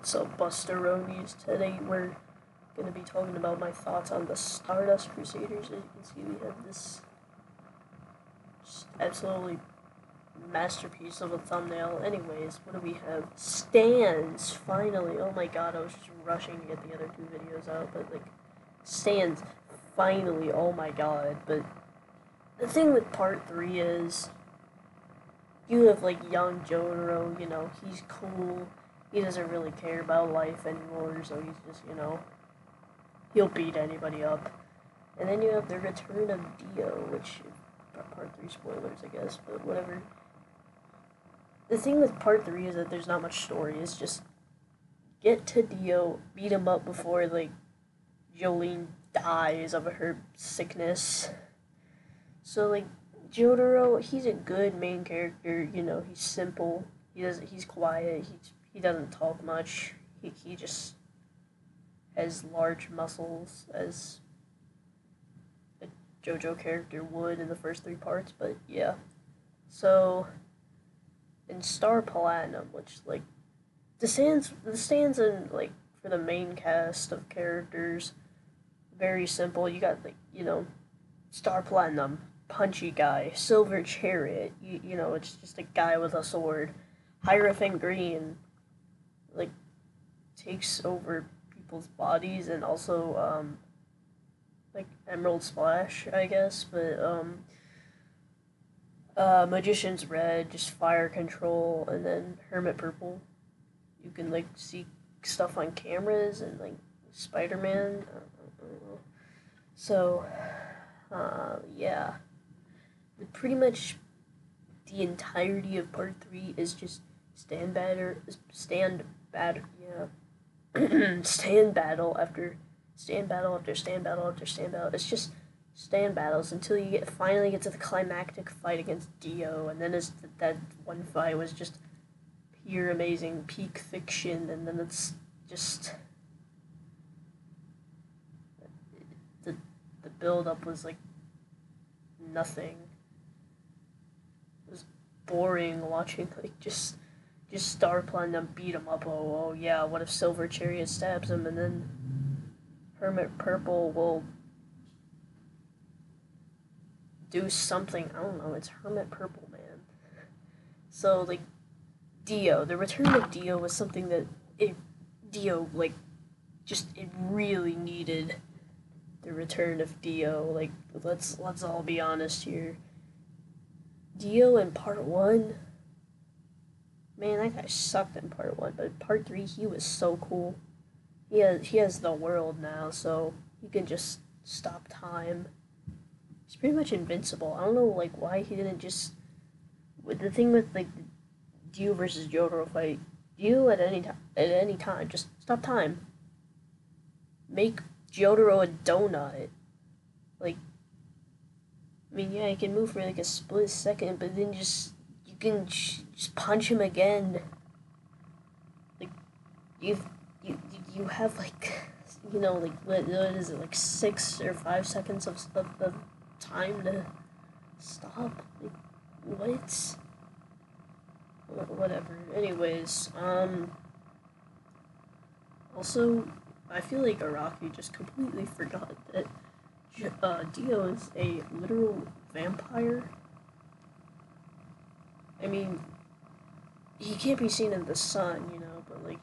What's up, Busteronies? Today we're going to be talking about my thoughts on the Stardust Crusaders. As you can see, we have this absolutely masterpiece of a thumbnail. Anyways, what do we have? Stands, finally. Oh my god, I was just rushing to get the other two videos out, but like, stands, finally, oh my god. But the thing with part 3 is, you have like young Jotaro, you know, he's cool. He doesn't really care about life anymore, so he's just, you know, he'll beat anybody up. And then you have the return of Dio, which, part 3 spoilers, I guess, but whatever. The thing with part 3 is that there's not much story, it's just get to Dio, beat him up before, like, Jolene dies of her sickness. So, like, Jotaro, he's a good main character, you know, he's simple, he's quiet, he doesn't talk much. He just has large muscles, as a JoJo character would in the first 3 parts, but yeah. So, in Star Platinum, which, like, the stands in, like, for the main cast of characters, very simple. You got, like, you know, Star Platinum, punchy guy. Silver Chariot, you know, it's just a guy with a sword. Hierophant Green, like, takes over people's bodies, and also, like, Emerald Splash, I guess, but, Magician's Red, just fire control, and then Hermit Purple, you can, like, see stuff on cameras, and, like, Spider-Man, I don't know. So, yeah, pretty much the entirety of part 3 is just stand battle after stand battle after stand battle after stand battle after stand battle. It's just stand battles until you finally get to the climactic fight against Dio, and then that one fight was just pure amazing, peak fiction, and then it's just the build up was like nothing. It was boring watching, like, just Star Platinum beat him up. Oh yeah, what if Silver Chariot stabs him, and then Hermit Purple will do something. I don't know, it's Hermit Purple, man. So, like, Dio, the return of Dio was something that Dio, like, just, it really needed the return of Dio. Like, let's all be honest here. Dio in part 1, man, that guy sucked in part 1, but in part 3, he was so cool. He has the world now, so he can just stop time. He's pretty much invincible. I don't know, like, why he didn't just... With the thing with, like, the Dio versus Jotaro fight, Dio at any time, just stop time. Make Jotaro a donut. Like, I mean, yeah, he can move for, like, a split second, but then you can just punch him again. Like, you have, like, you know, like, what is it, like 6 or 5 seconds of time to stop? Like, what? Whatever. Anyways, also, I feel like Araki just completely forgot that Dio is a literal vampire. I mean, he can't be seen in the sun, you know, but, like,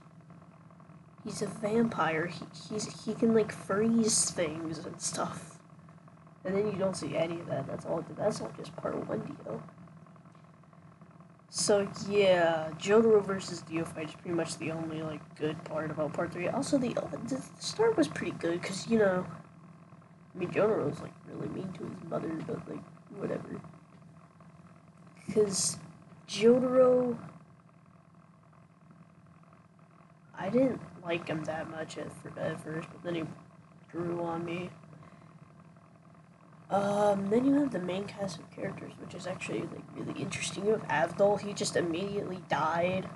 he's a vampire. He can, like, freeze things and stuff. And then you don't see any of that. That's all just part 1 Dio. So, yeah, Jotaro versus Dio fight is pretty much the only, like, good part about part 3. Also, the start was pretty good, because, you know, I mean, Jotaro was, like, really mean to his mother, but, like, whatever. Because Jotaro, I didn't like him that much at first, but then he grew on me. Then you have the main cast of characters, which is actually, like, really interesting. You have Avdol, he just immediately died.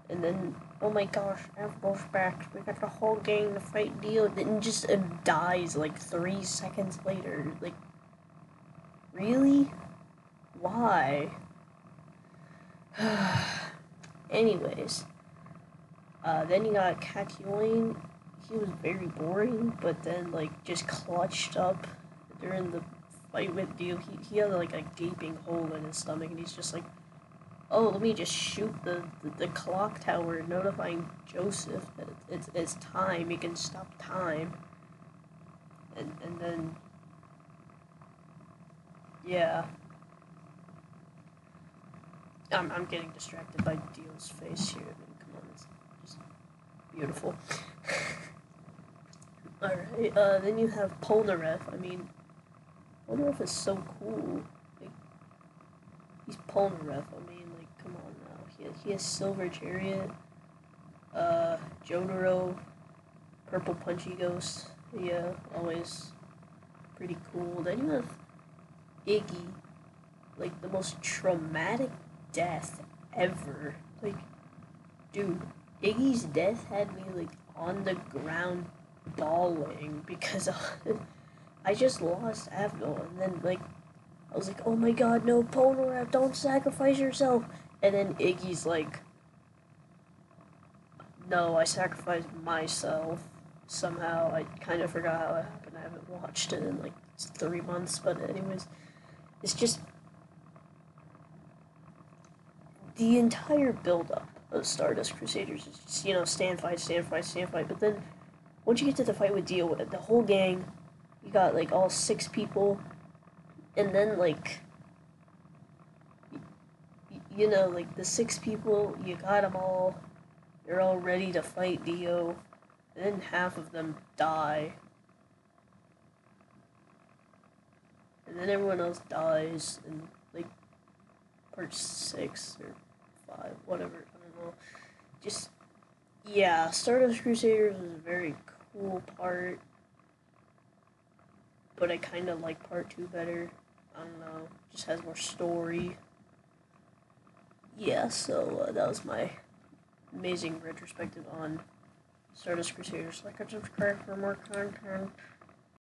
And then, oh my gosh, Avdol's back. We got the whole gang to fight Dio. Then just dies, like, 3 seconds later. Like, really? Why? Anyways, Then you got Kakyoin. He was very boring, but then like just clutched up during the fight with Dio. He had like a gaping hole in his stomach, and he's just like, oh, let me just shoot the clock tower, notifying Joseph that it's time. He can stop time. And then yeah. I'm getting distracted by Dio's face here. I mean, come on, it's just beautiful. Alright, then you have Polnareff. I mean, Polnareff is so cool. Like, he's Polnareff. I mean, like, come on now. He has Silver Chariot, Jotaro, Purple Punchy Ghost. Yeah, always pretty cool. Then you have Iggy. Like, the most traumatic death ever. Like, dude, Iggy's death had me, like, on the ground bawling because I just lost Avdol, and then, like, I was like, oh my god, no, Polnareff, don't sacrifice yourself. And then Iggy's like, no, I sacrificed myself. Somehow, I kind of forgot how it happened. I haven't watched it in, like, 3 months, but anyways, it's just the entire build-up of Stardust Crusaders is just, you know, stand fight, but then once you get to the fight with Dio, the whole gang, you got, like, all 6 people, and then, like, you know, like, the 6 people, you got them all, they're all ready to fight Dio, and then half of them die, and then everyone else dies, and, like, part 6 or 5, whatever, I don't know, just, yeah, Stardust Crusaders was a very cool part, but I kind of like part 2 better. I don't know, just has more story. Yeah, so that was my amazing retrospective on Stardust Crusaders. Like and subscribe for more content.